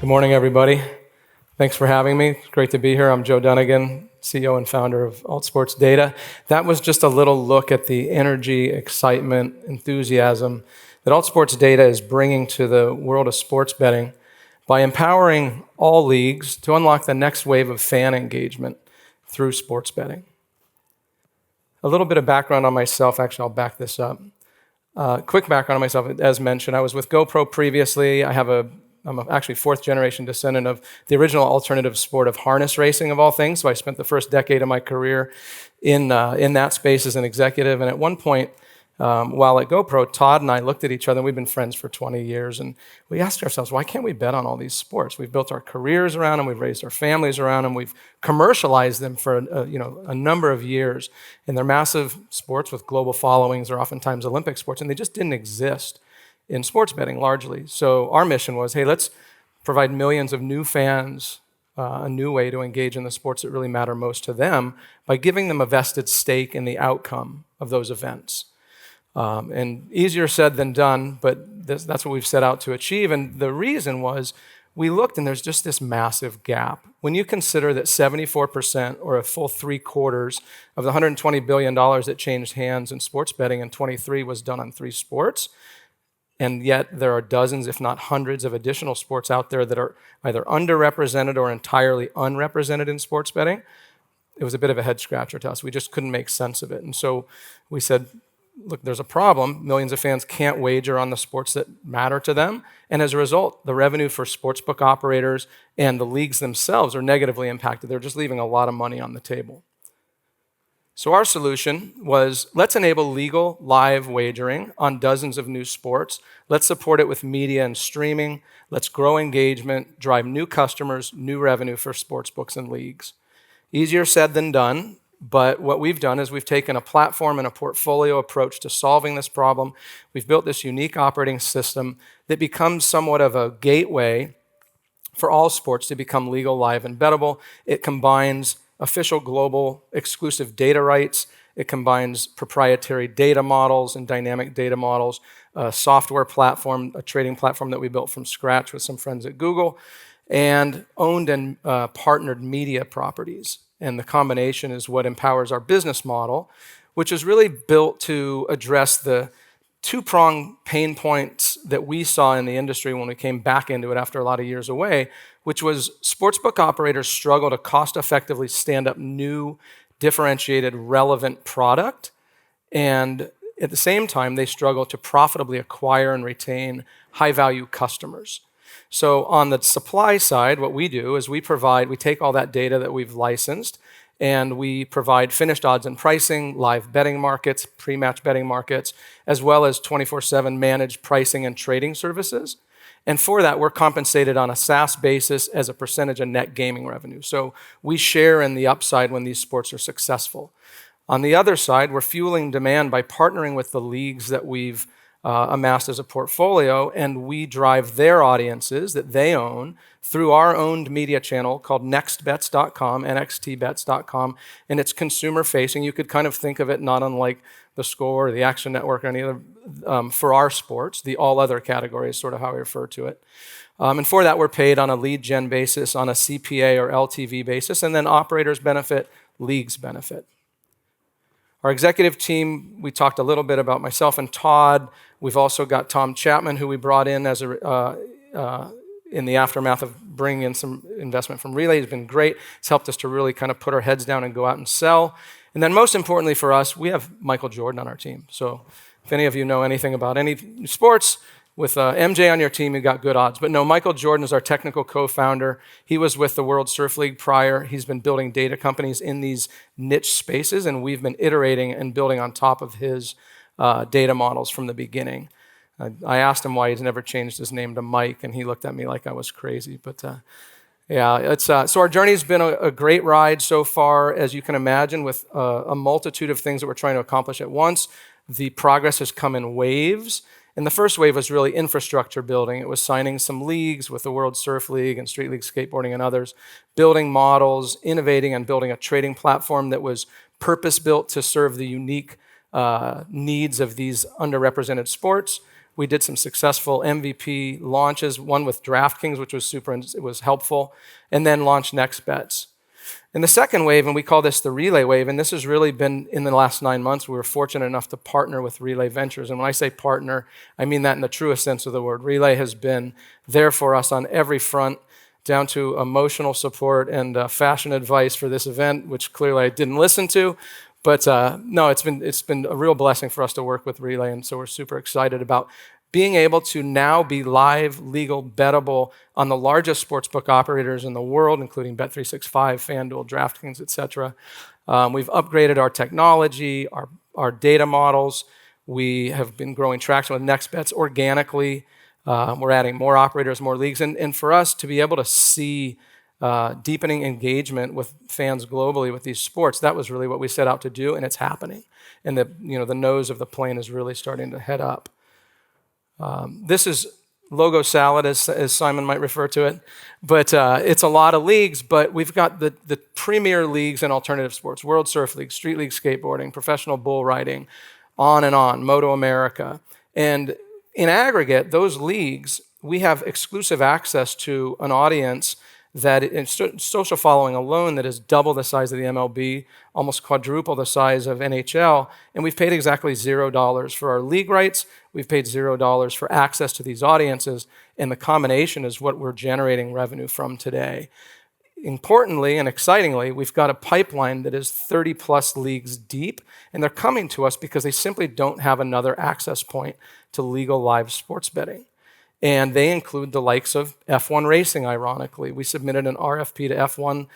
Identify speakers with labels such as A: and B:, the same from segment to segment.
A: Good morning, everybody. Thanks for having me. It's great to be here. I'm Joe Dunnigan, CEO and founder of Alt Sports Data. That was just a little look at the energy, excitement, enthusiasm that Alt Sports Data is bringing to the world of sports betting by empowering all leagues to unlock the next wave of fan engagement through sports betting. A little bit of background on myself. Actually, I'll back this up. Quick background on myself. As mentioned, I was with GoPro previously. I'm actually fourth-generation descendant of the original alternative sport of harness racing, of all things. So I spent the first decade of my career in that space as an executive. And at one point, while at GoPro, Todd and I looked at each other, and we've been friends for 20 years, and we asked ourselves, why can't we bet on all these sports? We've built our careers around them, we've raised our families around them, we've commercialized them for a number of years, and they're massive sports with global followings, or oftentimes Olympic sports, and they just didn't exist in sports betting largely. So our mission was, hey, let's provide millions of new fans a new way to engage in the sports that really matter most to them by giving them a vested stake in the outcome of those events. And easier said than done, but that's what we've set out to achieve. And the reason was we looked, and there's just this massive gap. When you consider that 74%, or a full 3/4 of the $120 billion that changed hands in sports betting in 23 was done on 3 sports, and yet there are dozens, if not hundreds, of additional sports out there that are either underrepresented or entirely unrepresented in sports betting, it was a bit of a head scratcher to us. We just couldn't make sense of it. And so we said, look, there's a problem. Millions of fans can't wager on the sports that matter to them. And as a result, the revenue for sportsbook operators and the leagues themselves are negatively impacted. They're just leaving a lot of money on the table. So our solution was, let's enable legal live wagering on dozens of new sports. Let's support it with media and streaming. Let's grow engagement, drive new customers, new revenue for sportsbooks and leagues. Easier said than done. But what we've done is we've taken a platform and a portfolio approach to solving this problem. We've built this unique operating system that becomes somewhat of a gateway for all sports to become legal, live, and bettable. It combines official global exclusive data rights. It combines proprietary data models and dynamic data models, a software platform, a trading platform that we built from scratch with some friends at Google, and owned and partnered media properties. And the combination is what empowers our business model, which is really built to address the 2-pronged pain points that we saw in the industry when we came back into it after a lot of years away, which was sportsbook operators struggle to cost-effectively stand up new, differentiated, relevant product, and at the same time, they struggle to profitably acquire and retain high-value customers. So on the supply side, what we do is we take all that data that we've licensed, and we provide finished odds and pricing, live betting markets, pre-match betting markets, as well as 24/7 managed pricing and trading services. And for that, we're compensated on a SaaS basis as a percentage of net gaming revenue. So we share in the upside when these sports are successful. On the other side, we're fueling demand by partnering with the leagues that we've amassed as a portfolio, and we drive their audiences that they own through our owned media channel called nxtbets.com, nxtbets.com, and it's consumer-facing. You could kind of think of it not unlike the Score or the Action Network or any other for our sports. The all other category is sort of how I refer to it. And for that, we're paid on a lead gen basis, on a CPA or LTV basis, and then operators benefit, leagues benefit. Our executive team, we talked a little bit about myself and Todd. We've also got Tom Chapman, who we brought in as in the aftermath of bringing in some investment from Relay. He's been great. It's helped us to really kind of put our heads down and go out and sell. And then most importantly for us, we have Michael Jordan on our team. So if any of you know anything about any sports, with MJ on your team, you got good odds. But no, Michael Jordan is our technical co-founder. He was with the World Surf League prior. He's been building data companies in these niche spaces, and we've been iterating and building on top of his data models from the beginning. I asked him why he's never changed his name to Mike, and he looked at me like I was crazy. But yeah, so our journey's been a great ride so far, as you can imagine, with a multitude of things that we're trying to accomplish at once. The progress has come in waves. And the first wave was really infrastructure building. It was signing some leagues with the World Surf League and Street League Skateboarding and others, building models, innovating and building a trading platform that was purpose-built to serve the unique needs of these underrepresented sports. We did some successful MVP launches, one with DraftKings, which was it was helpful, and then launched NextBets. And the second wave, and we call this the Relay wave, and this has really been in the last 9 months, we were fortunate enough to partner with Relay Ventures. And when I say partner, I mean that in the truest sense of the word. Relay has been there for us on every front, down to emotional support and fashion advice for this event, which clearly I didn't listen to. But no, it's been a real blessing for us to work with Relay, and so we're super excited about being able to now be live, legal, bettable on the largest sportsbook operators in the world, including Bet365, FanDuel, DraftKings, et cetera. We've upgraded our technology, our data models. We have been growing traction with NextBets organically. We're adding more operators, more leagues. And for us to be able to see deepening engagement with fans globally with these sports, that was really what we set out to do, and it's happening. And the nose of the plane is really starting to head up. This is logo salad, as Simon might refer to it, but it's a lot of leagues, but we've got the premier leagues in alternative sports: World Surf League, Street League Skateboarding, Professional Bull Riding, on and on, Moto America. And in aggregate, those leagues, we have exclusive access to an audience that in social following alone that is double the size of the MLB, almost quadruple the size of NHL, and we've paid exactly $0 for our league rights. We've paid $0 for access to these audiences, and the combination is what we're generating revenue from today. Importantly and excitingly, we've got a pipeline that is 30-plus leagues deep, and they're coming to us because they simply don't have another access point to legal live sports betting. And they include the likes of F1 racing, ironically. We submitted an RFP to F1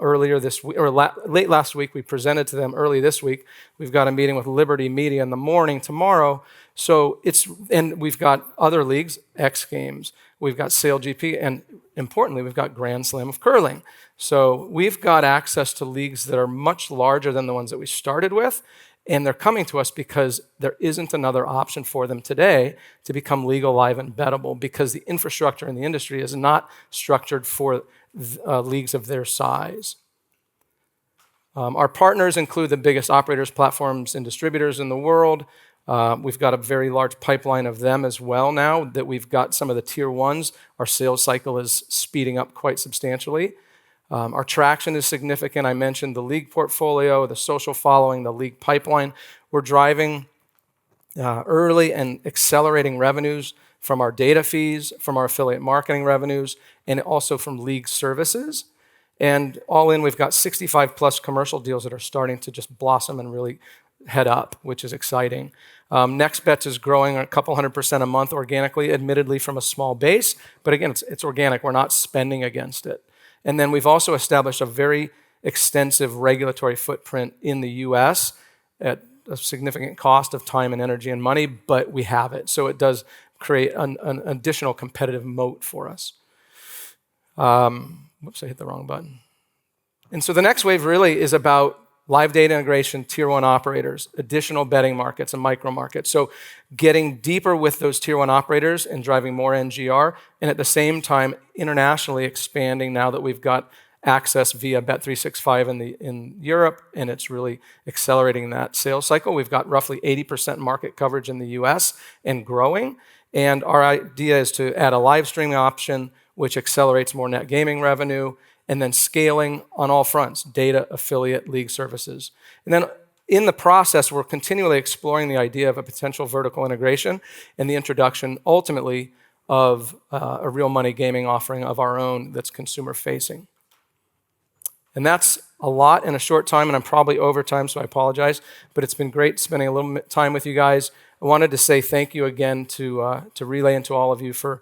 A: earlier this week, or late last week. We presented to them early this week. We've got a meeting with Liberty Media in the morning tomorrow. And we've got other leagues, X Games. We've got SailGP, and importantly, we've got Grand Slam of curling. So we've got access to leagues that are much larger than the ones that we started with. And they're coming to us because there isn't another option for them today to become legal, live, and bettable, because the infrastructure in the industry is not structured for leagues of their size. Our partners include the biggest operators, platforms, and distributors in the world. We've got a very large pipeline of them as well now that we've got some of the tier ones. Our sales cycle is speeding up quite substantially. Our traction is significant. I mentioned the league portfolio, the social following, the league pipeline. We're driving early and accelerating revenues from our data fees, from our affiliate marketing revenues, and also from league services. And all in, we've got 65-plus commercial deals that are starting to just blossom and really head up, which is exciting. NextBets is growing a couple 100% a month organically, admittedly from a small base. But again, it's organic. We're not spending against it. And then we've also established a very extensive regulatory footprint in the US at a significant cost of time and energy and money, but we have it. So it does create an additional competitive moat for us. Whoops, I hit the wrong button. And so the next wave really is about live data integration, tier one operators, additional betting markets and micro markets. So getting deeper with those tier one operators and driving more NGR, and at the same time internationally expanding now that we've got access via Bet365 in Europe, and it's really accelerating that sales cycle. We've got roughly 80% market coverage in the US and growing. And our idea is to add a live streaming option, which accelerates more net gaming revenue, and then scaling on all fronts: data, affiliate, league services. And then in the process, we're continually exploring the idea of a potential vertical integration and the introduction, ultimately, of a real money gaming offering of our own that's consumer facing. And that's a lot in a short time, and I'm probably over time, so I apologize, but it's been great spending a little time with you guys. I wanted to say thank you again to Relay and to all of you for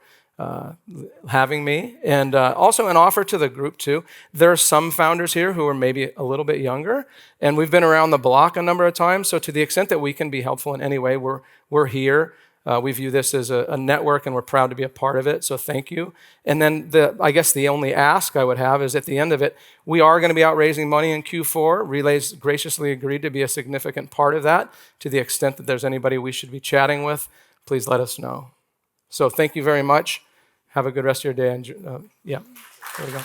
A: having me, and also an offer to the group too. There are some founders here who are maybe a little bit younger, and we've been around the block a number of times, so to the extent that we can be helpful in any way, we're here. We view this as a network, and we're proud to be a part of it, so thank you. And then I guess the only ask I would have is at the end of it, we are going to be out raising money in Q4. Relay's graciously agreed to be a significant part of that. To the extent that there's anybody we should be chatting with, please let us know. So thank you very much. Have a good rest of your day. And, yeah, there we go.